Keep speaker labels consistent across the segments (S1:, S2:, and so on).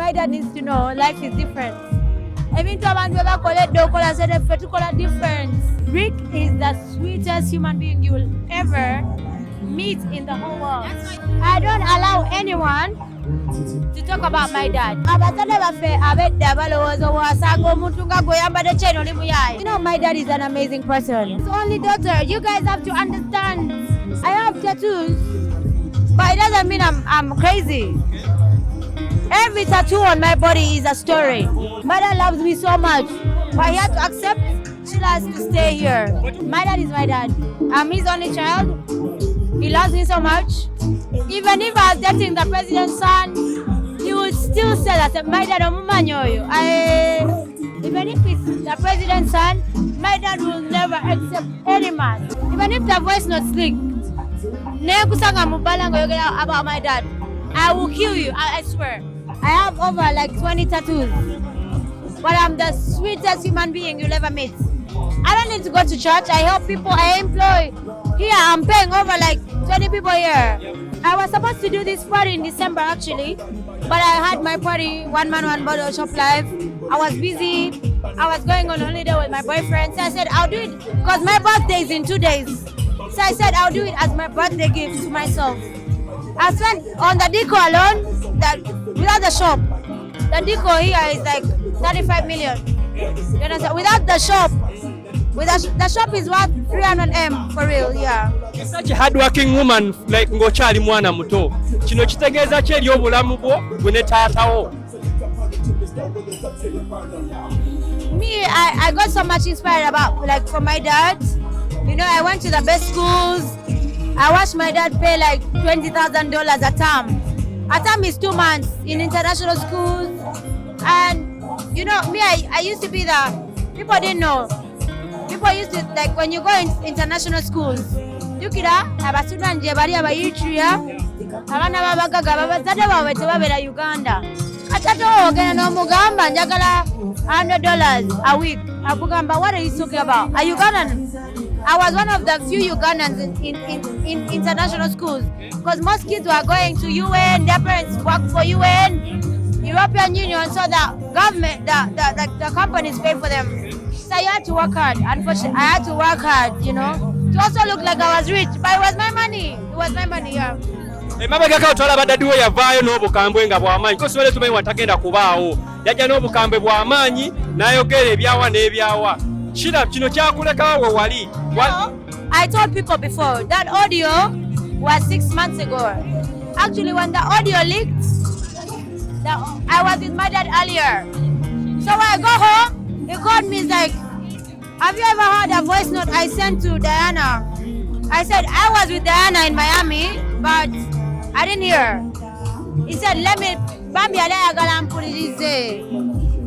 S1: my dad needs to know life is different. Even to abantu bakoledde okola sede ffe tukola different. Rick is the sweetest human being you will ever meet in the whole world. I don't allow anyone to talk about my dad. Abazadde baffe abedda balowooza wasanga omuntu nga gwe yambadde chain oli muyaye. You know, my dad is an amazing person. His only daughter. You guys have to understand. I have tattoos, but it doesn't mean I'm crazy. Every tattoo on my body is a story. My dad loves me so much, but he had to accept Sheila has to stay here. My dad is my dad. I'm his only child. He loves me so much. Even if I was dating the president's son, he would still say that my dad omumanyoyo. Even if it's the president's son, my dad will never accept any man. Even if the voice not slick, about my dad, I will kill you, I swear. I have over like 20 tattoos, but I'm the sweetest human being you'll ever meet. I don't need to go to church. I help people. I employ. Here, I'm paying over like 20 people here. I was supposed to do this party in December actually, but I had my party, One Man, One Bottle Shop Live. I was busy. I was going on holiday with my boyfriend. So I said, I'll do it because my birthday is in 2 days. So I said, I'll do it as my birthday gift to myself. I spent on the deco alone, without the shop. The deco here is like 35 million. You understand? Without the shop, the shop is worth 300M for real, yeah.
S2: You're such a hardworking woman, like ngochali mwana muto. Kino kitegeeza ki eri obulamu bwo gwe ne taatawo?
S1: Me, I got so much inspired about, like, from my dad. You know, I went to the best schools. I watched my dad pay like $20,000 a term. A term is 2 months in international schools. And, you know, me, I used to be people didn't know. People used to, like, when you go in international schools, Yukira, abasudwan je bali abayitria, abana babagaga babazadde baabwe tebabeera Uganda. Katato ogenda n'omugamba njagala $100 a week. Abugamba, what are you talking about? A Ugandan? I was one of the few Ugandans in international schools because most kids were going to UN, their parents work for UN, European Union, so the government, the companies pay for them. So you had to work hard. Unfortunately, I had to work hard, you know, to also look like I was rich, but it was my money. It was my money, yeah.
S2: Emabega otwala badaddi we yavaayo n'obukambwe nga bw'amaanyi ko siwele tumanyi watagenda kubaawo yajja n'obukambwe bw'amaanyi n'ayogera ebyawa n'ebyawa. Sheila, kino kyakuleka we wali?
S1: I told people before that audio was 6 months ago. Actually, when the audio leaked, I was with my dad earlier. So when I go home, he called me, he's like, have you ever heard a voice note I sent to Diana? I said, I was with Diana in Miami, but I didn't hear. He said, let me, Bambi Adayagala Mpulirize.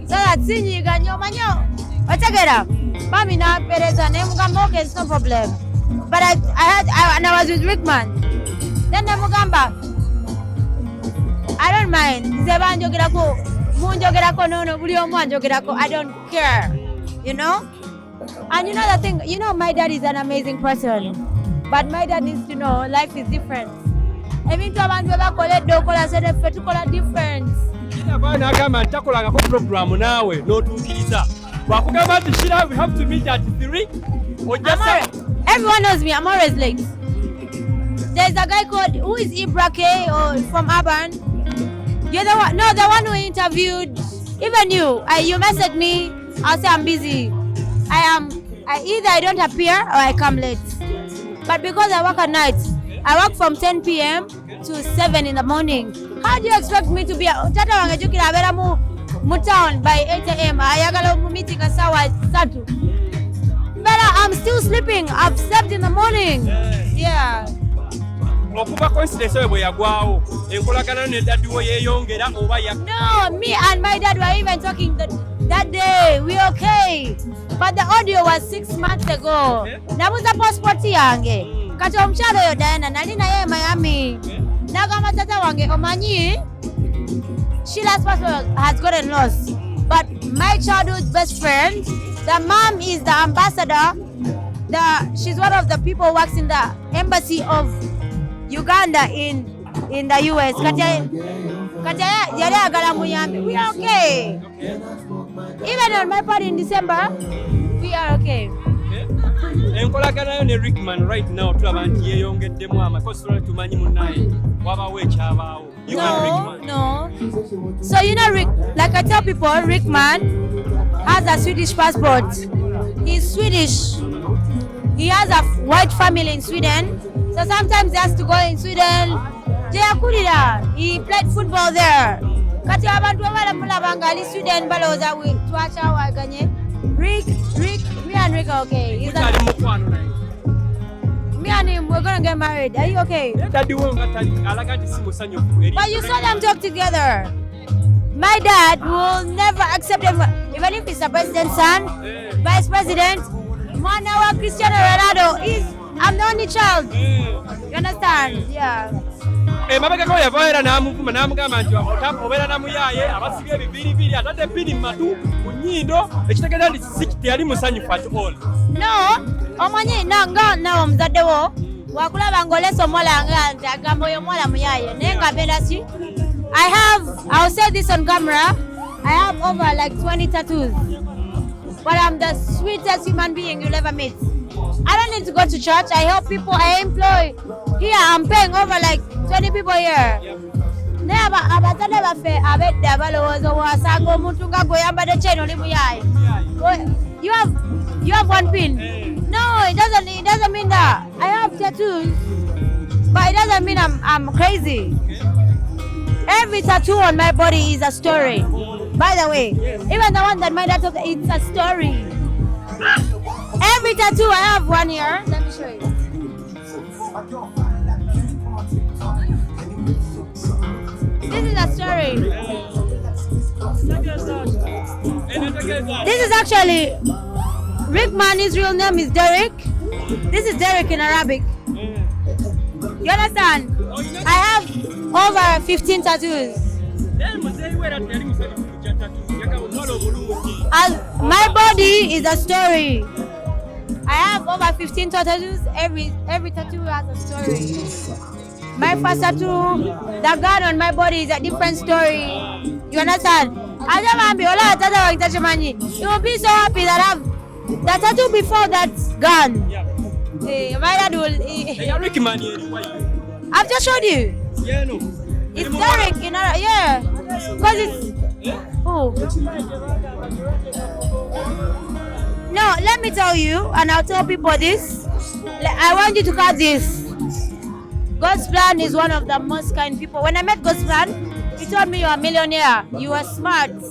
S1: So that Sinyiga Nyomanyo. Otegera. Bambi na Pereza Nemugamba, okay, it's no problem. But I was with Rickman. Then Nemugamba, I don't mind. Zeba Njogerako, Munjogerako, no, Bulio Manjogerako, I don't care. You know? And you know the thing, you know my dad is an amazing person. But my dad needs to know life is different. Even to abantu bakoledde okola sede ffe tukola different.
S2: Abaana agamba nti takolangako program naawe n'otuukiriza. Wakugamba nti Sheila, we have to meet at 3.
S1: Everyone knows me, I'm always late. There's a guy called, who is Ibrake or from Urban? You're the one, no, the one who interviewed, even you message me, I'll say I'm busy. Either I don't appear or I come late. But because I work at night, I work from 10 p.m. to 7 in the morning. How do you expect me to be Tata wangejukira abera mu town by 8 a.m. ayagala meeting asawa 3. But I'm still sleeping. I've slept in the morning. Yeah.
S2: Okuba coincidence bwe yagwawo enkolagana ne daddi wo yeeyongera oba ya.
S1: No, me and my dad were even talking that day. We okay. But the audio was 6 months ago. Nabuza passport yange. Kati omukyalo oyo Diana nali naye Miami. Nagamba tata wange omanyi Sheila's passport has gotten lost. But my childhood best friend, the mom is the ambassador. She's one of the people who works in the embassy of Uganda in the US. Kati yali agala muyambi. We are okay. Even on my party in December, we are okay.
S2: Enkolagana yo ne Rickman right now tulaba nti yeeyongeddemu amakosa tumanyi munnaye wabawo ekyabaawo.
S1: No. So you know, like I tell people, Rickman has a Swedish passport. He's Swedish. He has a white family in Sweden. So sometimes he has to go in Sweden. He played football there. Kati abantu abala mulabanga ali Sweden baloza twacha waganye. Rick, me and Rick are okay. Me and him, we're gonna get married. Are you okay? But you saw them talk together. My dad will never accept him, even if he's the president's son, vice president. Manawa Cristiano Ronaldo I'm the only child. You understand? Yeah.
S2: Mabega ko yavaera namuvuma namugamba nti obeera namuyaye abasiga ebibiribiri atadde pini matu ku nnyindo ekitegeeza nti teyali musanyufu at all.
S1: No, omanyi nga nawe omuzaddewo wakulaba ng'olesa omuwala nti agamba oyo omuwala muyaye naye nga bendasi. I'll say this on camera, I have over like 20 tattoos. But I'm the sweetest human being you'll ever meet. I don't need to go to church. I help people. I employ. Here, I'm paying over like 20 people here. You have one pin. No, it doesn't mean that. I have tattoos, but it doesn't mean I'm crazy. Every tattoo on my body is a story. By the way, even the one that my dad took, it's a story. Every tattoo, I have one here. Let me show you. This is a story. This is actually Rickman. His real name is Derek. This is Derek in Arabic. You understand? I have over 15 tattoos. My body is a story. I have over 15 tattoos. Every tattoo has a story. My first tattoo, the gun on my body is a different story. You understand? You will be so happy that I have the tattoo before that gun. My dad will. I've just showed you. It's Derek, yeah. Because it's. Oh. No, let me tell you, and I'll tell people this. I want you to catch this. God's plan is one of the most kind people. When I met God's plan, he told me you're a millionaire. You are smart. Do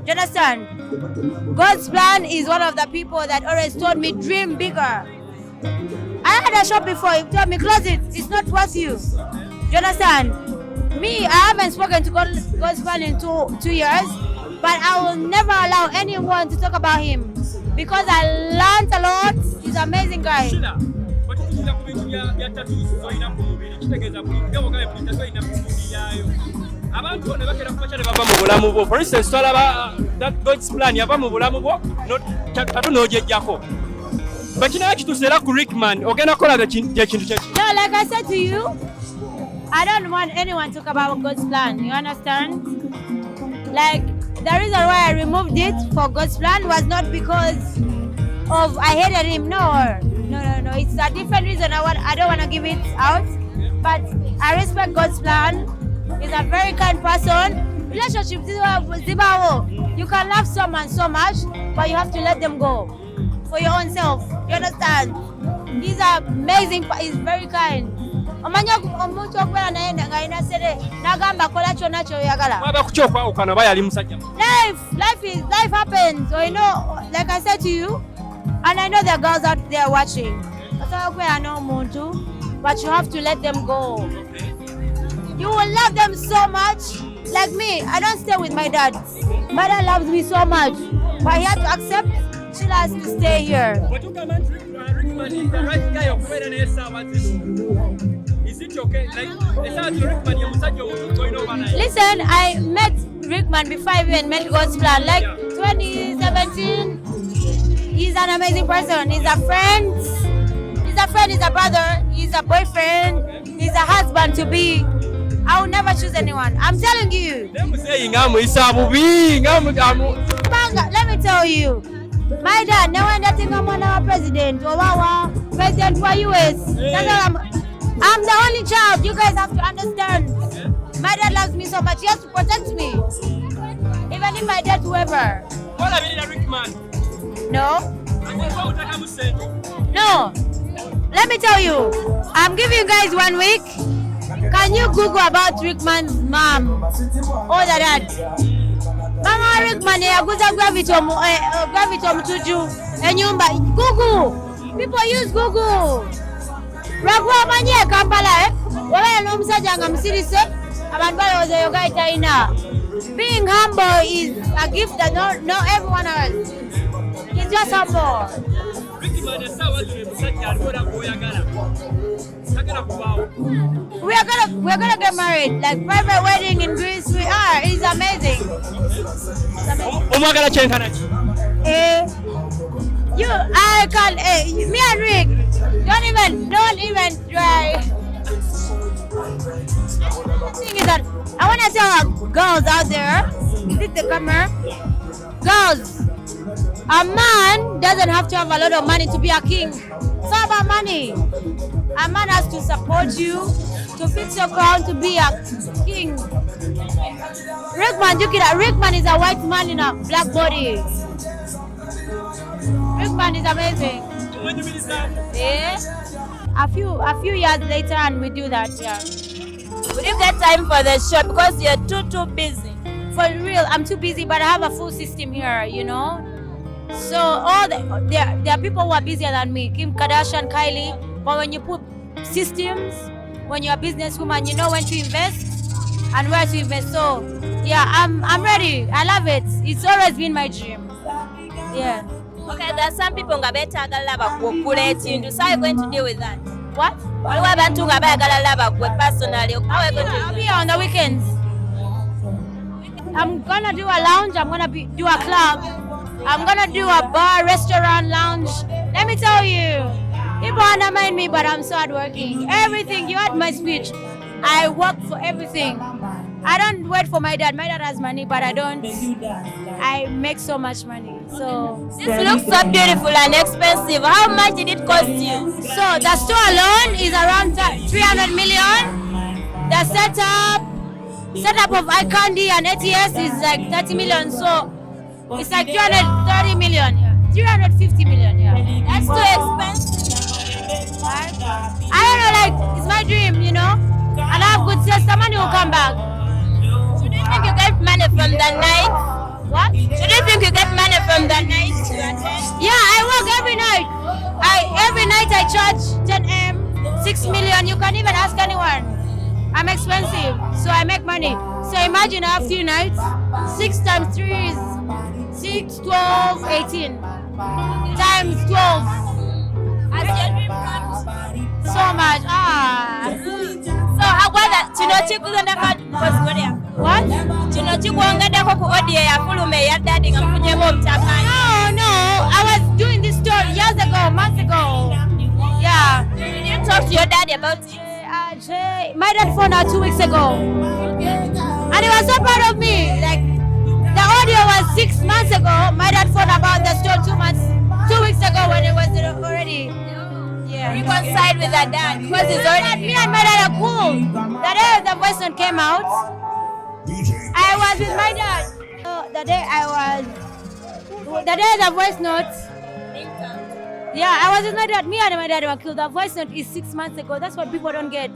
S1: you understand? God's plan is one of the people that always told me dream bigger. I had a shop before. He told me close it. It's not worth you. Do you understand? Me, I haven't spoken to God's plan in two years, but I will never allow anyone to talk about him because I learned a lot. He's an amazing guy.
S2: Sheila, for instance, that God's plan yava mu bulamu bwo tatu n'ogyejjako. But kino kitusera ku Rickman ogenda kola kintu kyeki.
S1: No, like I said to you, I don't want anyone to talk about God's plan. You understand? Like, the reason why I removed it for God's plan was not because of I hated him. No. It's a different reason. I don't want to give it out. But I respect God's plan. He's a very kind person. Relationships, you can love someone so much, but you have to let them go for your own self. You understand? He's amazing. He's very kind. Life happens. So like I said to you, and I know there are girls out there watching. But you have to let them go. You will love them so much. Like me, I don't stay with my dad. My dad loves me so much, but he had to accept Sheila has to stay here.
S2: But you comment Rickman is the right guy of where is it okay?
S1: Listen, I met Rickman before I even met God's plan. Like 2017, he's an amazing person. He's a friend. He's a brother. He's a boyfriend. He's a husband to be. I will never choose anyone. I'm telling you.
S2: Let me
S1: tell you. My dad, no one that think I'm on our president or our president for US. I'm the only child. You guys have to understand. My dad loves me so much. He has to protect me. Even if I did whoever.
S2: Rickman.
S1: No. No. Let me tell you. I'm giving you guys 1 week. Can you Google about Rickman's mom? All that. Mama Rickman yaguza gravitom tuju enyumba. Google. People use Google. Ragwa manye Kampala wala nomusajja nga musirise abantu balowooza yo guy talina. Being humble is a gift that not everyone has. It's just humble. We're gonna get married, like private wedding in Greece. We are. It's amazing. I can't. Me and Rick, don't even try. The thing is that I want to tell girls out there, hit the camera. Girls, a man doesn't have to have a lot of money to be a king. It's not about money. A man has to support you, to fix your crown, to be a king. Rickman is a white man in a black body. Rickman is amazing. Yeah. A few years later and we do that, yeah.
S3: We didn't get time for the show because you're too busy.
S1: For real, I'm too busy, but I have a full system here, you know. So there are people who are busier than me, Kim Kardashian, Kylie. But when you put systems, when you're a businesswoman, you know when to invest and where to invest. So yeah, I'm ready. I love it. It's always been my dream. Yeah.
S3: Okay, there are some people nga betagala bakukula ekintu. So how are you going to deal with that?
S1: What?
S3: Waliwo abantu nga bayagala bakwe personally. How are you going to
S1: I'll be here on the weekends. I'm gonna do a lounge. I'm gonna do a club. I'm gonna do a bar, restaurant, lounge. Let me tell you, people undermine me, but I'm so hardworking. Everything, you heard my speech. I work for everything. I don't wait for my dad. My dad has money, but I don't. I make so much money. So
S3: this looks so beautiful and expensive. How much did it cost you?
S1: So the store alone is around 300 million. The setup of eye candy and ATS is like 30 million. So it's like 330 million. Yeah. 350 million. Yeah.
S3: That's too expensive.
S1: I don't know. Like it's my dream, you know. And I have good sales. The money will come back.
S3: Should you think you get money from the night?
S1: What?
S3: Should you think you get money from the night?
S1: Yeah, I work every night. Every night I charge 10M, 6 million. You can even ask anyone. I'm expensive, so I make money. So imagine I have 3 nights. 6 times 3 is 6, 12, 18. Times 12.
S3: Has your dream come?
S1: So much.
S3: So how about that?
S1: What?
S3: No,
S1: I was doing this story years ago, months ago. Yeah.
S3: Did you talk to your daddy about it?
S1: My dad phoned out 2 weeks ago. And he was so proud of me. Like, the audio was 6 months ago. My dad phoned about the story 2 weeks ago when it was already. Yeah.
S3: Reconciled with that dad because he's already.
S1: Me and my dad are cool. The day the voice note came out, I was with my dad. So the day the voice note. Yeah, I was with my dad. Me and my dad were cool. The voice note is 6 months ago. That's what people don't get.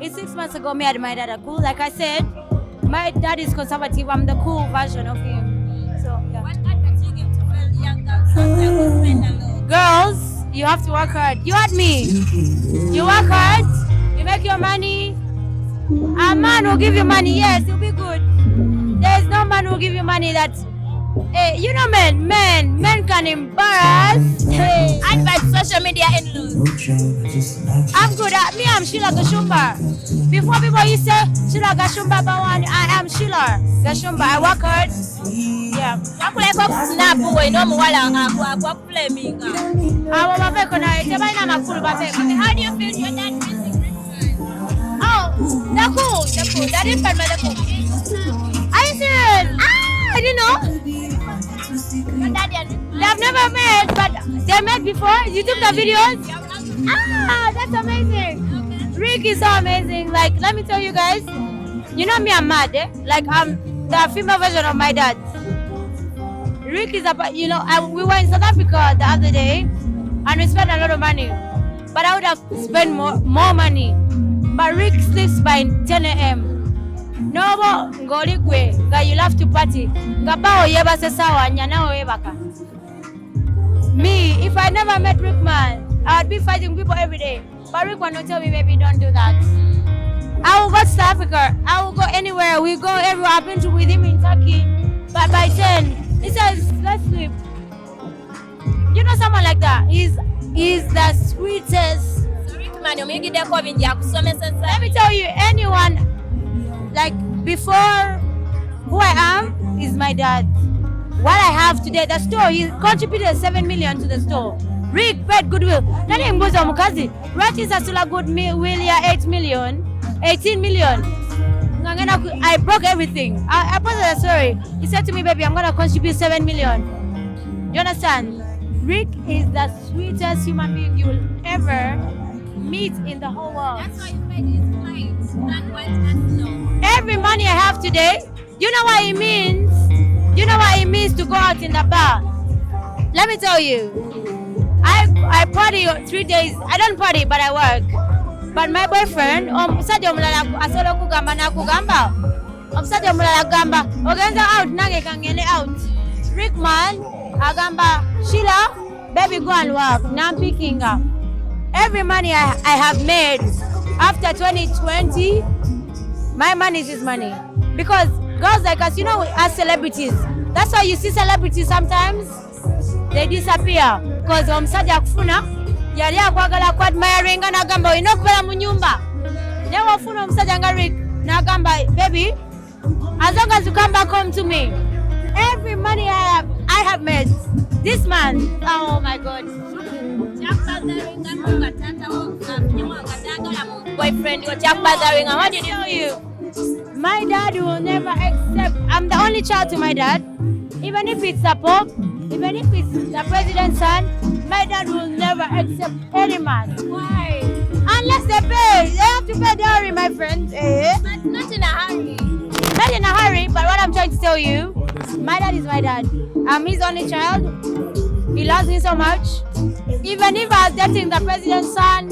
S1: It's 6 months ago. Me and my dad are cool. Like I said, my dad is conservative. I'm the cool version of him. So yeah.
S3: What advice you give to young girls who spend alone?
S1: Girls, you have to work hard. You heard me. You work hard. You make your money. A man will give you money. Yes, you'll be good. There is no man who will give you money that. Hey, you know men can embarrass. Hey.
S3: Advice social media in-laws.
S1: I'm good at me. I'm Sheila Gashumba. Before people you say Sheila Gashumba Awanda, I am Sheila Gashumba. I work hard. Yeah.
S3: How do you feel your dad missing?
S1: Oh, They're cool. They're different, but they're cool. Are you serious? I didn't know.
S3: Your daddy and
S1: They've never met, but they met before. You took the videos? That's amazing. Rick is so amazing. Like, let me tell you guys, you know me, I'm mad, eh? Like, I'm the female version of my dad. Rick is about, you know, we were in South Africa the other day, and we spent a lot of money. But I would have spent more money. But Rick sleeps by 10 a.m. No more ngoligwe, guy, you love to party. Gabao yeba sesawa, nyanao yebaka. Me, if I never met Rickman, I would be fighting people every day. But Rickman will tell me, baby, don't do that. I will go to South Africa. I will go anywhere. We go everywhere. I've been with him in Turkey. But by 10, he says, let's sleep. You know someone like that? He's the sweetest.
S3: So Rickman, you make it there coming. Let
S1: me tell you, anyone, like before who I am, is my dad. What I have today, the store, he contributed 7 million to the store. Rick paid goodwill. Nani mbuzo mukazi. Rachi sasula goodwill ya 18 million. I broke everything. I posted a story. He said to me, baby, I'm going to contribute 7 million. You understand? Rick is the sweetest human being you will ever meet in the whole world.
S3: That's why you made his flights and went and know.
S1: Every money I have today, you know what it means? You know what it means to go out in the bar? Let me tell you. I party 3 days. I don't party, but I work. But my boyfriend, omusajja omulala asobola okugamba nakugamba. Omusajja omulala agamba, ogenza out nange kangende out. Rickman agamba, Sheila, baby go and work. Now I'm picking up. Every money I have made after 2020, my money is his money. Because girls like us, you know, as celebrities, that's why you see celebrities sometimes, they disappear. Because omusajja akufuna yali akwagala ku admiring n'agamba olina okubeera mu nyumba. Naye wafuna omusajja nga Rick n'agamba, baby, as long as you come back home to me, every money I have made, this man, oh my God.
S3: Boyfriend, you're bothering. What did he tell
S1: you? My dad will never accept. I'm the only child to my dad. Even if it's the Pope, even if it's the president's son, my dad will never accept any man.
S3: Why?
S1: Unless they pay. They have to pay dowry, my friend.
S3: But not in a hurry.
S1: Not in a hurry, but what I'm trying to tell you, my dad is my dad. I'm his only child. He loves me so much. Even if I was dating the president's son,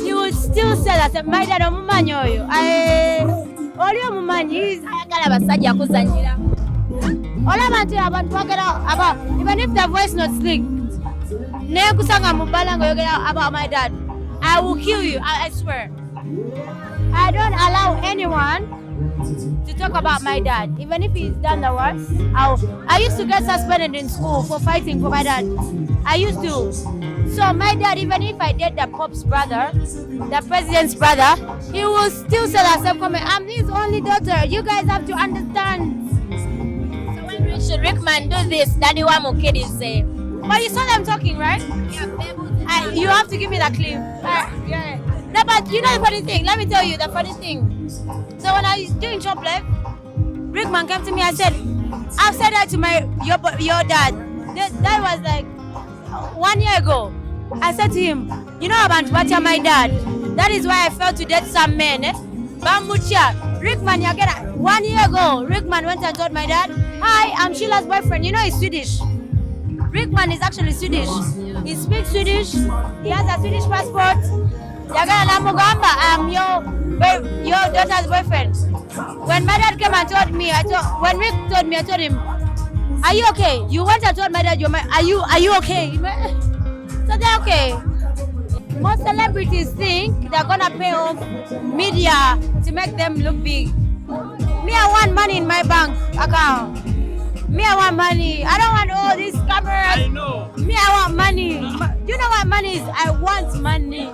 S1: he would still say that my dad omumanyi oyo. Oli omumanyi.
S3: Ayagala basajja kuzannyira.
S1: Even if the voice not slick, about my dad, I will kill you. I swear. I don't allow anyone to talk about my dad, even if he's done the worst. I used to get suspended in school for fighting for my dad. I used to. So my dad, even if I date the Pope's brother, the president's brother, he will still say that same comment. I'm his only daughter. You guys have to understand.
S3: Should Rickman do this? Daddy wa mukidi say.
S1: But you saw them talking, right?
S3: Yeah,
S1: you have to give me that clip. Yeah. No, but you know the funny thing. Let me tell you the funny thing. So when I was doing shop life, Rickman came to me. I said, I've said that to your dad. That was like 1 year ago. I said to him, you know about my dad. That is why I failed to date some men. Bambucha. Rickman, 1 year ago, Rickman went and told my dad, hi, I'm Sheila's boyfriend. You know he's Swedish. Rickman is actually Swedish. He speaks Swedish. He has a Swedish passport. I'm your daughter's boyfriend. When my dad came and told me, when Rick told me, I told him, are you okay? You went and told my dad, are you okay? So they're okay. Most celebrities think they're gonna pay off media to make them look big. Me, I want money in my bank account. Me, I want money. I don't want all these cameras.
S2: I know.
S1: Me, I want money. You know what money is? I want money.